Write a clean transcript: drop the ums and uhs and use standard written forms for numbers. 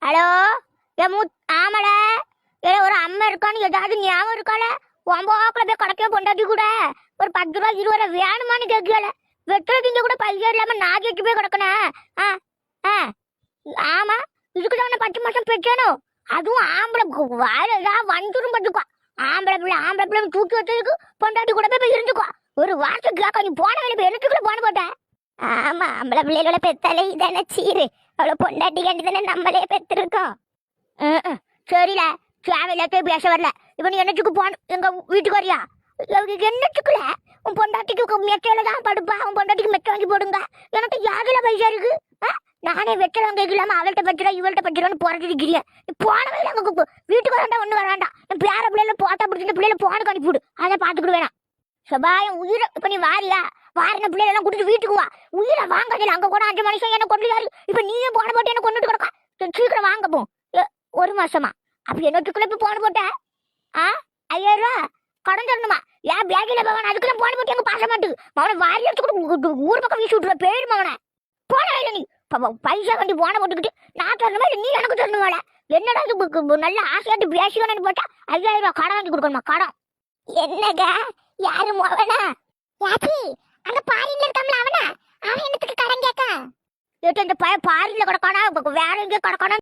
Hello ஆமல ஏ ஒரு அம்மா இருக்கான்னு ஏதாவது ஞாபகம் இருக்கால ஒம்போக்கில் போய் கடைக்கே பொண்டாட்டி கூட ஒரு 10 ரூபா 20 ரூபா வேணுமான்னு கேட்கல வெட்டுற திங்க கூட பைசா இல்லாம நான் கேட்டு போய் கிடக்கணும். ஆ ஆ ஆமா, இதுக்கு தான் 10 மாசம் பெற்றணும். அதுவும் ஆம்பளை வாயிலாம் வந்துடும் பார்த்துக்கோ. ஆம்பளை பிள்ளை தூக்கி வச்சதுக்கு பொண்டாட்டி கூட போய் இருந்துக்கோ. ஒரு வார்த்தை கேட்க நீ போன வேலை போய் எனக்குள்ள போன போட்டேன். ஆமா, ஆம்பளை பிள்ளைகளோட பெத்தாலே இதானே சீரு. அவ்வளோ பொண்டாட்டி கண்டு தானே நம்மளே பெற்றிருக்கோம். சரில தேவையில்லாத்தையும் பேச வரல. இப்போ நீ என்னத்துக்கு போன எங்க வீட்டுக்கு வரியா? என்னத்துக்குல உன் பொண்டாட்டிக்கு மெத்தையில தான் படுப்பா. உன் பொண்டாட்டிக்கு மெத்தை வாங்கி போடுங்க. எனக்கு யாருல பைசா இருக்கு? நானே வெட்டல வாங்க இல்லாம அவள்கிட்ட பச்சுடா இவள்கிட்ட பச்சுடான்னு போறதுக்கிறீங்க. போனவே இல்லை. அங்கே வீட்டுக்கு வராண்டா ஒன்றும் வராண்டா. என் பேர பிள்ளைல போட்டா பிடிச்சிட்டு பிள்ளைல போனுக்கு அனுப்பிவிடு. அதை பார்த்துக்கிட்டு வேணாம் சபாயம் உயிரை. இப்போ நீ வாரியா? வாரின பிள்ளைலாம் கூட்டிட்டு வீட்டுக்கு வா. உயிரை வாங்கதில்ல. அங்கே கூட 5 மனுஷன் என்ன கொண்டுதாரு. இப்போ நீயே போன போட்டு என்ன கொண்டுட்டு கிடக்கா. சீக்கிரம் வாங்க போ. 1 மாசமா அப்ப என்னத்துக்குள்ள போய் போன போட்ட? 5000 ரூபா கடன் தரணுமா? ஏன் பேக்கில பவன் அதுக்கெல்லாம் போன போட்டு எங்க பாச மாட்டு அவனை வாரி எடுத்து ஊர் பக்கம் வீசி விட்டுருவ. போயிடும் அவனை. போன இல்லை நீ பைசா கண்டி போன போட்டுக்கிட்டு நான் தரணுமா இல்லை நீ எனக்கு தரணுமாட? என்னடா இது நல்ல ஆசையாட்டு பேசிக்கணும்னு போட்டா 5000 ரூபா கடன் வாங்கி கொடுக்கணுமா? கடன் என்னங்க? யாரு மோவனா? யாச்சி அங்க பாரின்ல இருக்காமல அவனா? அவன் என்னத்துக்கு கடன் கேட்க? இந்த பாரின்ல கிடக்கானா வேற எங்கே கிடக்கானா?